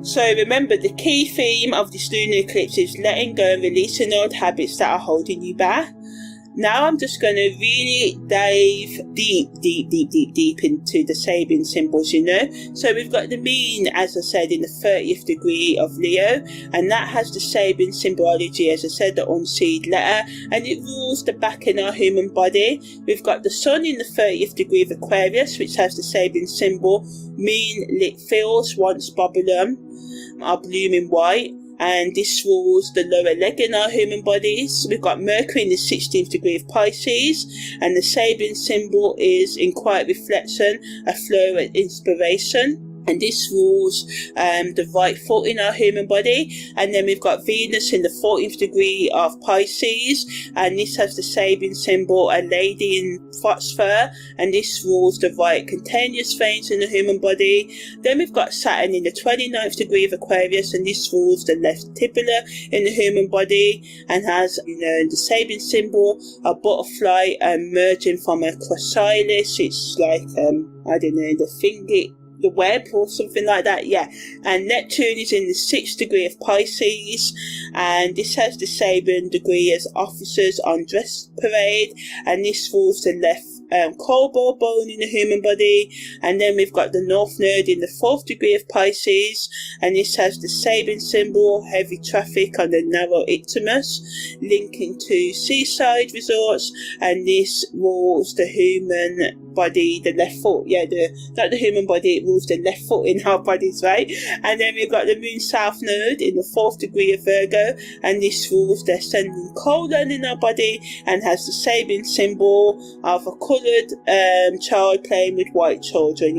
So remember, the key theme of this lunar eclipse is letting go and releasing old habits that are holding you back. Now I'm just going to really dive deep into the Sabian Symbols, So we've got the moon, as I said, in the 30th degree of Leo, and that has the Sabian symbology, as I said, the unseed letter, and it rules the back in our human body. We've got the sun in the 30th degree of Aquarius, which has the Sabian symbol, moon-lit fields, once bubblegum, are blooming white. And this rules the lower leg in our human bodies. We've got Mercury in the 16th degree of Pisces, and the Sabian symbol is in quiet reflection, a flow and inspiration. And this rules the right foot in our human body. And then we've got Venus in the 14th degree of Pisces, and this has the Sabian symbol, a lady in fox fur, and this rules the right cutaneous veins in the human body. Then we've got Saturn in the 29th degree of Aquarius, and this rules the left tibia in the human body, and has the Sabian symbol, a butterfly emerging from a chrysalis. It's like the web or something like that, yeah. And Neptune is in the 6th degree of Pisces, and this has the Sabian degree as officers on dress parade, and this rules the left collar bone in the human body. And then we've got the North Node in the 4th degree of Pisces, and this has the Sabian symbol, heavy traffic on the narrow isthmus linking to seaside resorts, and this rules the human body, the left foot, not the human body, it rules the left foot in our bodies, right? And then we've got the moon south node in the 4th degree of Virgo, and this rules the ascending colon in our body, and has the Sabian symbol of a coloured child playing with white children,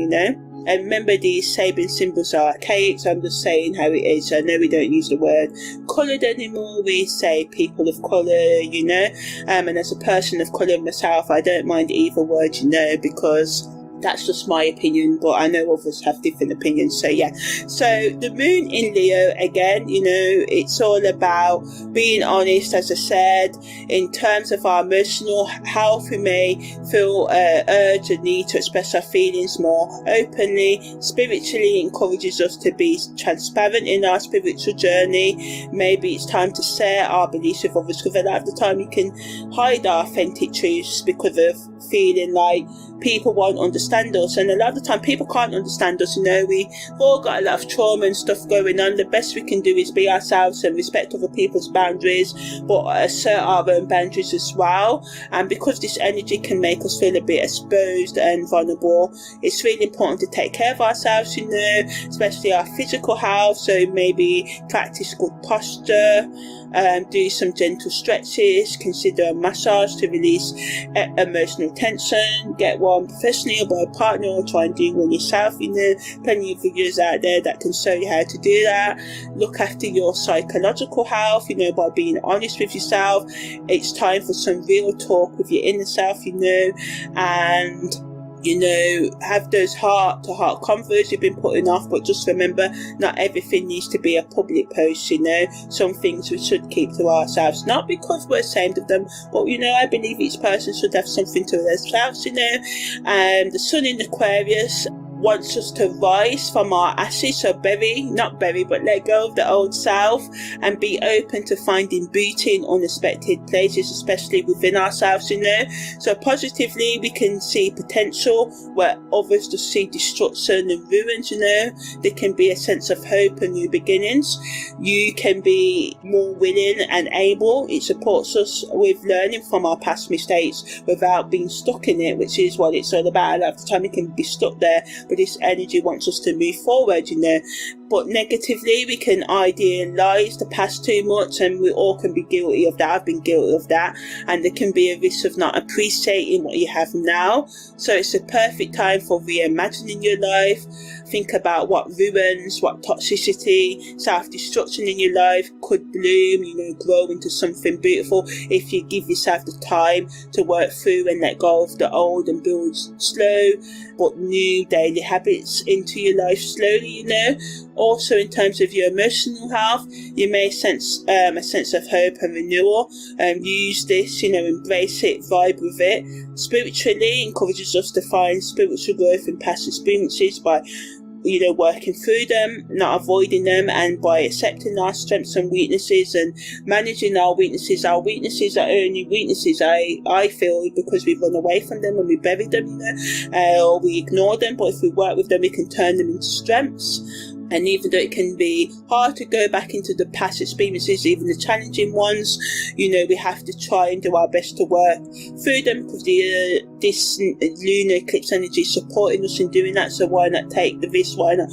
And remember, these Sabian symbols are archaic, so I'm just saying how it is. I know we don't use the word coloured anymore, we say people of colour, you know, and as a person of colour myself, I don't mind either word, you know, because that's just my opinion, but I know others have different opinions. So yeah, so the moon in Leo, again, you know, it's all about being honest. As I said, in terms of our emotional health, we may feel urge and need to express our feelings more openly. Spiritually, encourages us to be transparent in our spiritual journey. Maybe it's time to share our beliefs with others, because a lot of the time we can hide our authentic truths because of feeling like people won't understand us, and a lot of the time people can't understand us. You know, we've all got a lot of trauma and stuff going on. The best we can do is be ourselves and respect other people's boundaries, but assert our own boundaries as well. And because this energy can make us feel a bit exposed and vulnerable, it's really important to take care of ourselves, you know, especially our physical health. So maybe practice good posture, do some gentle stretches, consider a massage to release emotional tension, get one professionally or by a partner, or try and do one yourself. You know, plenty of videos out there that can show you how to do that. Look after your psychological health, you know, by being honest with yourself. It's time for some real talk with your inner self, you know, and you know, have those heart-to-heart convos you've been putting off. But just remember, not everything needs to be a public post, you know. Some things we should keep to ourselves, not because we're ashamed of them, but, you know, I believe each person should have something to themselves, you know. And the sun in Aquarius wants us to rise from our ashes, so not bury, but let go of the old self and be open to finding beauty in unexpected places, especially within ourselves, you know. So positively, we can see potential where others just see destruction and ruins, you know. There can be a sense of hope and new beginnings. You can be more willing and able. It supports us with learning from our past mistakes without being stuck in it, which is what it's all about. A lot of the time we can be stuck there, but this energy wants us to move forward, you know. But negatively, we can idealize the past too much, and we all can be guilty of that. I've been guilty of that, and there can be a risk of not appreciating what you have now. So it's a perfect time for reimagining your life. Think about what ruins, what toxicity, self-destruction in your life could bloom, you know, grow into something beautiful if you give yourself the time to work through and let go of the old and build slow but new daily habits into your life slowly, you know. Also, in terms of your emotional health, you may sense a sense of hope and renewal. Use this, you know, embrace it, vibe with it. Spiritually, encourages us to find spiritual growth in past experiences by, you know, working through them, not avoiding them, and by accepting our strengths and weaknesses and managing our weaknesses. Our weaknesses are only weaknesses, I feel, because we run away from them and we bury them, you know, or we ignore them. But if we work with them, we can turn them into strengths. And even though it can be hard to go back into the past experiences, even the challenging ones, you know, we have to try and do our best to work through them, because this lunar eclipse energy is supporting us in doing that. So why not take the risk? Why not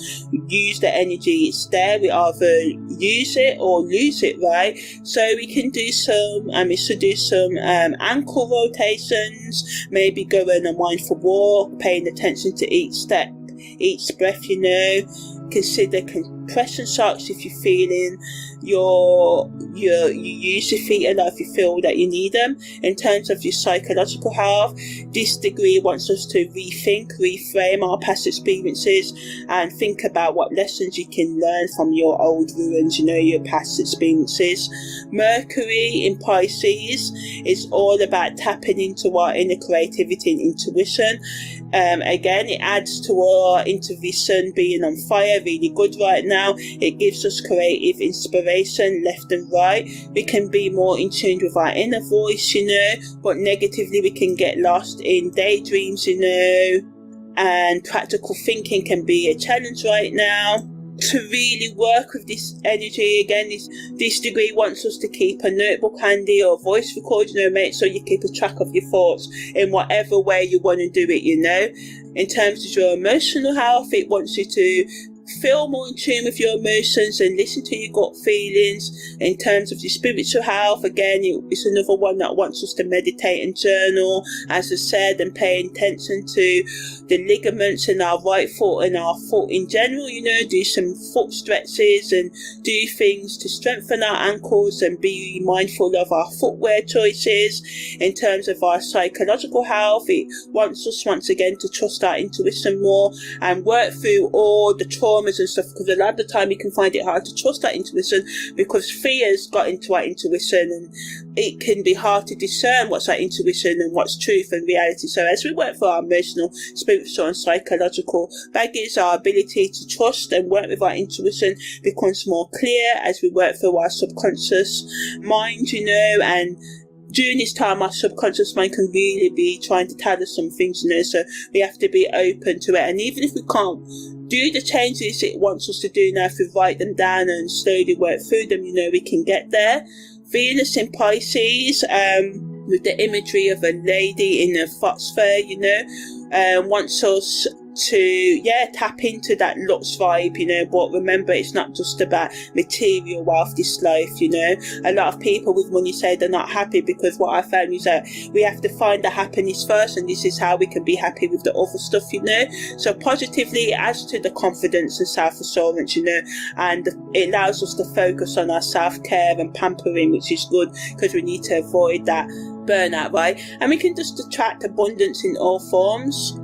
use the energy? It's there. We either use it or lose it, right? So we can do some, we should do some ankle rotations, maybe go on a mindful walk, paying attention to each step, each breath, you know. Consider compression socks if you're feeling you use your feet a lot if you feel that you need them. In terms of your psychological health, this degree wants us to reframe our past experiences and think about what lessons you can learn from your old ruins, you know, your past experiences. Mercury in Pisces is all about tapping into our inner creativity and intuition. Again, it adds to our intuition being on fire, really good right now. It gives us creative inspiration left and right. We can be more in tune with our inner voice, you know, but negatively we can get lost in daydreams, you know, and practical thinking can be a challenge right now. To really work with this energy, again, this degree wants us to keep a notebook handy or voice recorder, you know, make sure you keep a track of your thoughts in whatever way you want to do it, you know. In terms of your emotional health, it wants you to feel more in tune with your emotions and listen to your gut feelings. In terms of your spiritual health, again, it's another one that wants us to meditate and journal, as I said, and pay attention to the ligaments in our right foot and our foot in general, do some foot stretches and do things to strengthen our ankles and be mindful of our footwear choices. In terms of our psychological health, it wants us once again to trust our intuition more and work through all the traumas and stuff, because a lot of the time you can find it hard to trust that intuition because fear's got into our intuition, and it can be hard to discern what's our intuition and what's truth and reality. So as we work for our emotional, spiritual and psychological baggage, our ability to trust and work with our intuition becomes more clear as we work through our subconscious mind, and during this time our subconscious mind can really be trying to tell us some things, so we have to be open to it. And even if we can't do the changes it wants us to do now, if we write them down and slowly work through them, we can get there. Venus in Pisces, with the imagery of a lady in a fox fur, wants us to tap into that Lux vibe, but remember, it's not just about material wealth this life. A lot of people with money say they're not happy, because what I found is that we have to find the happiness first, and this is how we can be happy with the other stuff. So positively, it adds to the confidence and self-assurance, and it allows us to focus on our self-care and pampering, which is good, because we need to avoid that burnout, right? And we can just attract abundance in all forms.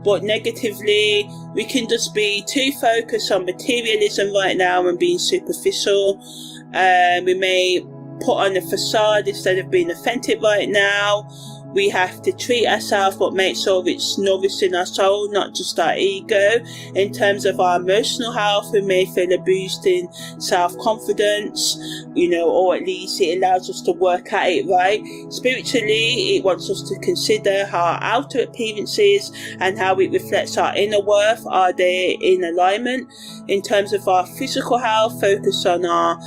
But negatively, we can just be too focused on materialism right now and being superficial. We may put on a facade instead of being authentic right now. We have to treat ourselves but make sure it's nourishing our soul, not just our ego. In terms of our emotional health, we may feel a boost in self-confidence, or at least it allows us to work at it, right? Spiritually, it wants us to consider our outer appearances and how it reflects our inner worth. Are they in alignment? In terms of our physical health, focus on our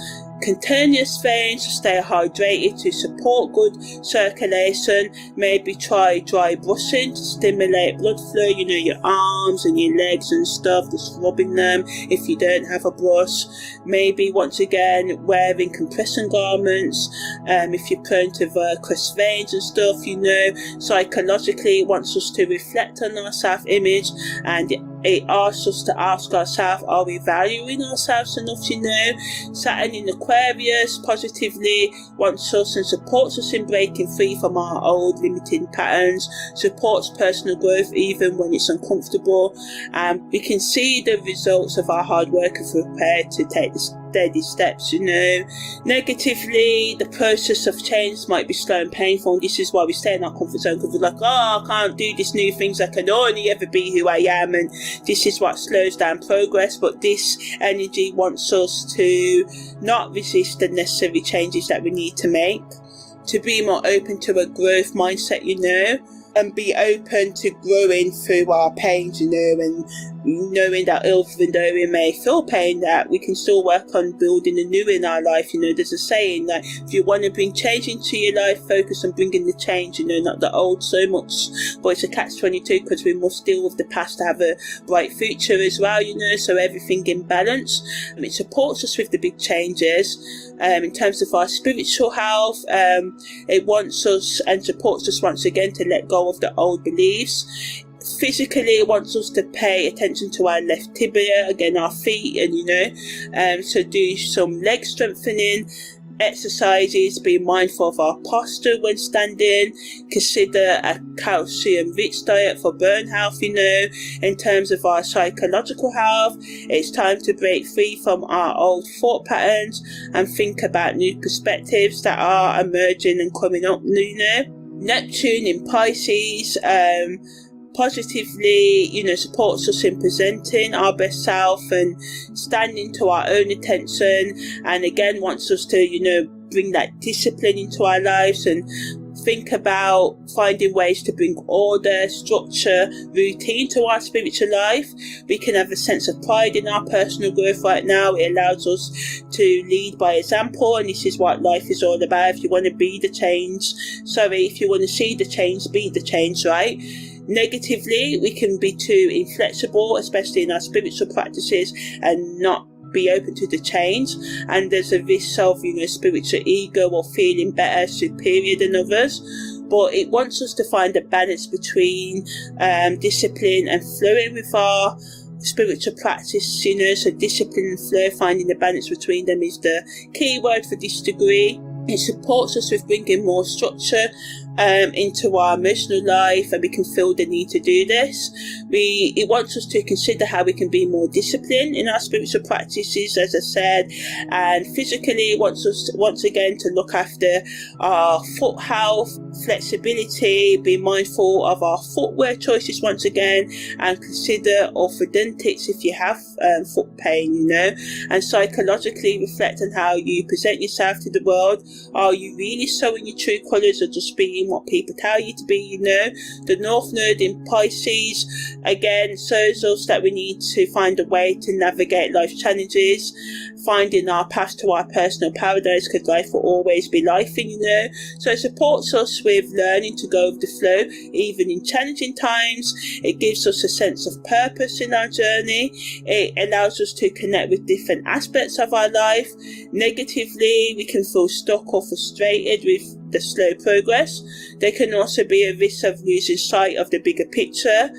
continuous veins to stay hydrated to support good circulation. Maybe try dry brushing to stimulate blood flow, your arms and your legs and stuff, just rubbing them if you don't have a brush. Maybe once again wearing compression garments if you're prone to varicose veins and stuff. Psychologically, it wants us to reflect on our self-image, and it asks us to ask ourselves, are we valuing ourselves enough? Saturn in Aquarius positively wants us and supports us in breaking free from our old limiting patterns, supports personal growth even when it's uncomfortable, and we can see the results of our hard work if we're prepared to take the steady steps. Negatively, the process of change might be slow and painful, and this is why we stay in our comfort zone, because we're like, I can't do these new things, I can only ever be who I am, and this is what slows down progress. But this energy wants us to not resist the necessary changes that we need to make, to be more open to a growth mindset, and be open to growing through our pains, and knowing that even though we may feel pain, that we can still work on building the new in our life. There's a saying that if you want to bring change into your life, focus on bringing the change, not the old so much. But it's a catch-22, because we must deal with the past to have a bright future as well, so everything in balance. It supports us with the big changes. In terms of our spiritual health, it wants us and supports us once again to let go of the old beliefs. Physically, it wants us to pay attention to our left tibia, again our feet, and so do some leg strengthening exercises, be mindful of our posture when standing, consider a calcium-rich diet for bone health. In terms of our psychological health, it's time to break free from our old thought patterns and think about new perspectives that are emerging and coming up. Neptune in Pisces positively, supports us in presenting our best self and standing to our own attention, and again wants us to, bring that discipline into our lives and think about finding ways to bring order, structure, routine to our spiritual life. We can have a sense of pride in our personal growth right now. It allows us to lead by example, and this is what life is all about. If you want to be the change, if you want to see the change, be the change, right? Negatively, we can be too inflexible, especially in our spiritual practices, and not be open to the change, and there's a risk of spiritual ego or feeling better, superior than others. But it wants us to find a balance between discipline and flowing with our spiritual practice, so discipline and flow, finding the balance between them is the key word for this degree. It supports us with bringing more structure into our emotional life, and we can feel the need to do this. It wants us to consider how we can be more disciplined in our spiritual practices, as I said, and physically it wants us once again to look after our foot health, flexibility, be mindful of our footwear choices once again, and consider orthodontics if you have foot pain, and psychologically reflect on how you present yourself to the world. Are you really showing your true colours, or just being what people tell you to be? The North Node in Pisces again shows us that we need to find a way to navigate life challenges, finding our path to our personal paradise, because life will always be lifing, so it supports us with learning to go with the flow even in challenging times. It gives us a sense of purpose in our journey. It allows us to connect with different aspects of our life. Negatively, we can feel stuck or frustrated with the slow progress. There can also be a risk of losing sight of the bigger picture.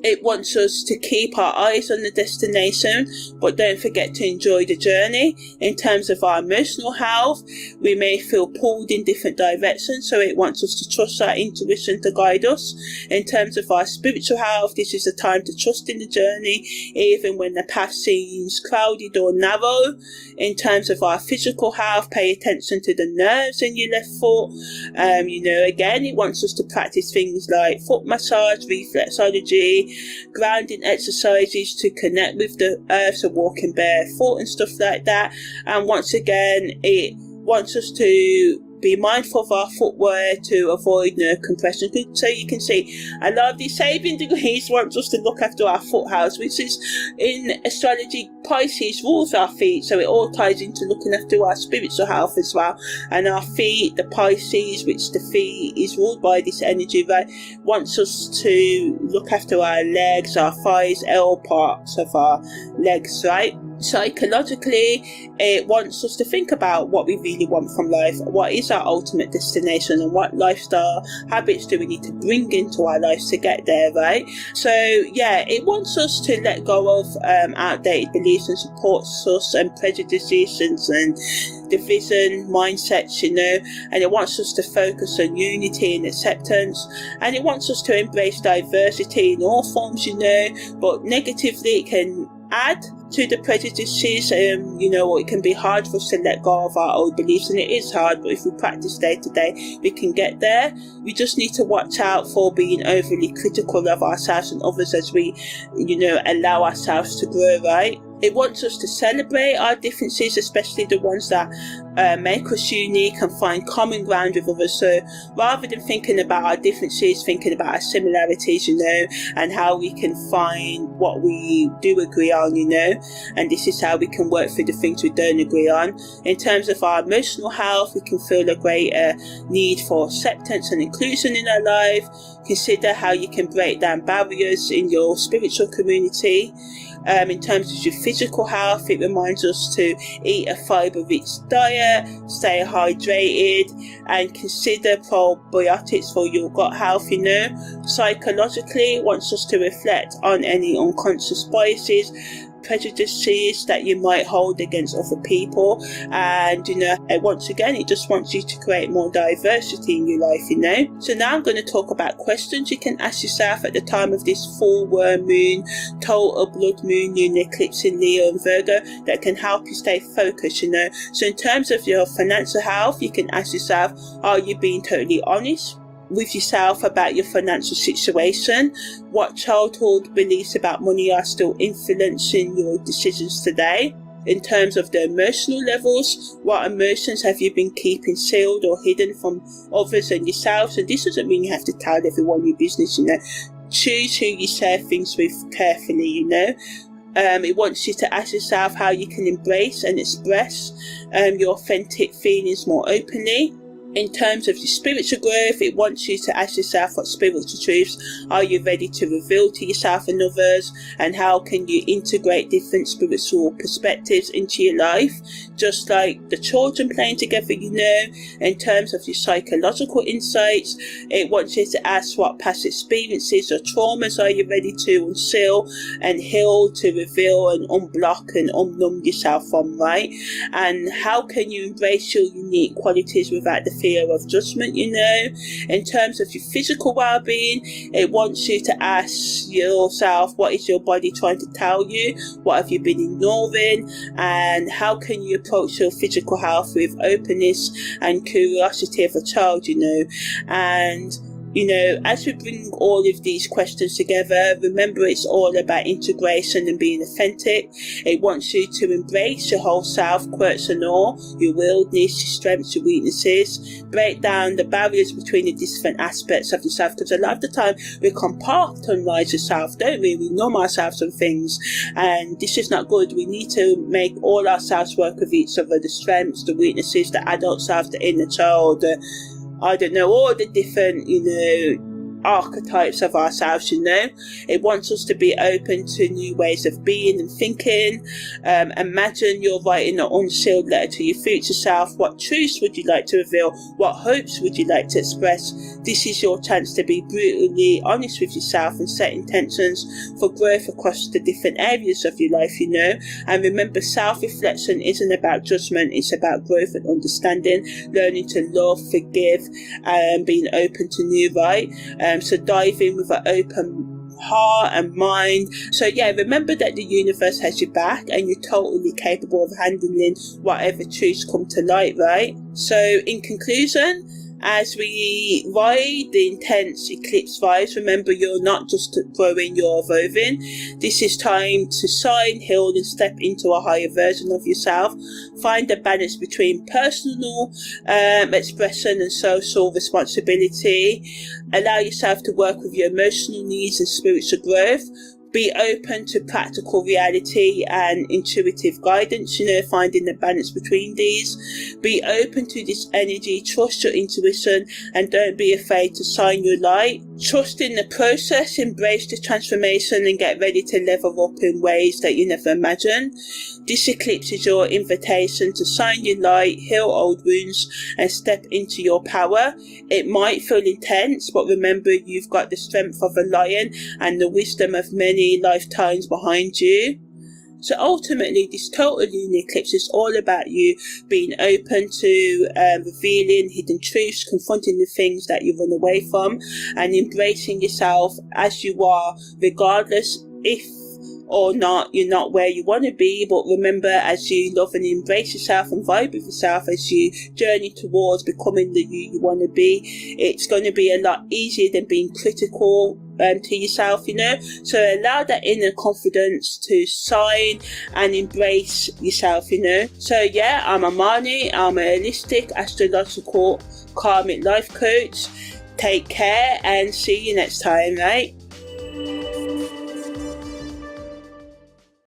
It wants us to keep our eyes on the destination, but don't forget to enjoy the journey. In terms of our emotional health, we may feel pulled in different directions, so it wants us to trust our intuition to guide us. In terms of our spiritual health, this is a time to trust in the journey, even when the path seems crowded or narrow. In terms of our physical health, pay attention to the nerves in your left foot. Again, it wants us to practice things like foot massage, reflexology, grounding exercises to connect with the earth, so walking barefoot and stuff like that. And once again, it wants us to be mindful of our footwear to avoid nerve compression. So you can see a lot of these Sabian degrees wants us to look after our foot health, which is in astrology. Pisces rules our feet, so it all ties into looking after our spiritual health as well. And our feet, the Pisces, which the feet is ruled by this energy, right, wants us to look after our legs, our thighs, L parts of our legs, right? Psychologically, it wants us to think about what we really want from life, what is our ultimate destination, and what lifestyle habits do we need to bring into our lives to get there, right? So yeah, it wants us to let go of outdated beliefs and supports us and prejudices and division mindsets, and it wants us to focus on unity and acceptance, and it wants us to embrace diversity in all forms, but negatively it can add to the prejudices, or it can be hard for us to let go of our old beliefs, and it is hard, but if we practice day to day, we can get there. We just need to watch out for being overly critical of ourselves and others as we, allow ourselves to grow, right? It wants us to celebrate our differences, especially the ones that make us unique, and find common ground with others. So rather than thinking about our differences, thinking about our similarities, and how we can find what we do agree on, and this is how we can work through the things we don't agree on. In terms of our emotional health, we can feel a greater need for acceptance and inclusion in our life. Consider how you can break down barriers in your spiritual community. In terms of your physical health, it reminds us to eat a fibre-rich diet, stay hydrated, and consider probiotics for your gut health, Psychologically, it wants us to reflect on any unconscious biases, prejudices that you might hold against other people, and once again, it just wants you to create more diversity in your life. So now I'm going to talk about questions you can ask yourself at the time of this full worm moon, total blood moon, lunar eclipse in Leo and Virgo, that can help you stay focused. So in terms of your financial health, you can ask yourself, are you being totally honest with yourself about your financial situation? What childhood beliefs about money are still influencing your decisions today? In terms of the emotional levels, what emotions have you been keeping sealed or hidden from others and yourselves? And this doesn't mean you have to tell everyone your business, Choose who you share things with carefully, It wants you to ask yourself how you can embrace and express your authentic feelings more openly. In terms of your spiritual growth, it wants you to ask yourself what spiritual truths are you ready to reveal to yourself and others, and how can you integrate different spiritual perspectives into your life, just like the children playing together, In terms of your psychological insights, it wants you to ask what past experiences or traumas are you ready to unseal and heal, to reveal and unblock and unnumb yourself from, right? And how can you embrace your unique qualities without the fear of judgment, In terms of your physical well-being, it wants you to ask yourself, what is your body trying to tell you? What have you been ignoring? And how can you approach your physical health with openness and curiosity of a child, And as we bring all of these questions together, remember it's all about integration and being authentic. It wants you to embrace your whole self, quirks and all, your wildness, your strengths, your weaknesses. Break down the barriers between the different aspects of yourself, because a lot of the time we compartmentalize yourself, don't we? We numb ourselves on things, and this is not good. We need to make all ourselves work with each other, the strengths, the weaknesses, the adult self, the inner child, all the different, archetypes of ourselves, It wants us to be open to new ways of being and thinking. Imagine you're writing an unsealed letter to your future self. What truths would you like to reveal? What hopes would you like to express? This is your chance to be brutally honest with yourself and set intentions for growth across the different areas of your life, And remember, self-reflection isn't about judgment, it's about growth and understanding, learning to love, forgive, and being open to new, right? So dive in with an open heart and mind. So remember that the universe has your back and you're totally capable of handling whatever truths come to light, right? So in conclusion, as we ride the intense eclipse vibes, remember you're not just growing, you're evolving. This is time to sign, heal and step into a higher version of yourself. Find a balance between personal expression and social responsibility. Allow yourself to work with your emotional needs and spiritual growth. Be open to practical reality and intuitive guidance, finding the balance between these. Be open to this energy, trust your intuition, and don't be afraid to shine your light. Trust in the process, embrace the transformation, and get ready to level up in ways that you never imagined. This eclipse is your invitation to shine your light, heal old wounds, and step into your power. It might feel intense, but remember you've got the strength of a lion and the wisdom of many lifetimes behind you. So ultimately, this total lunar eclipse is all about you being open to revealing hidden truths, confronting the things that you run away from, and embracing yourself as you are, regardless if or not you're not where you want to be. But remember, as you love and embrace yourself and vibe with yourself, as you journey towards becoming the you want to be, it's going to be a lot easier than being critical to yourself, So allow that inner confidence to shine and embrace yourself, So I'm Amani. I'm a holistic, astrological, karmic life coach. Take care and see you next time, right?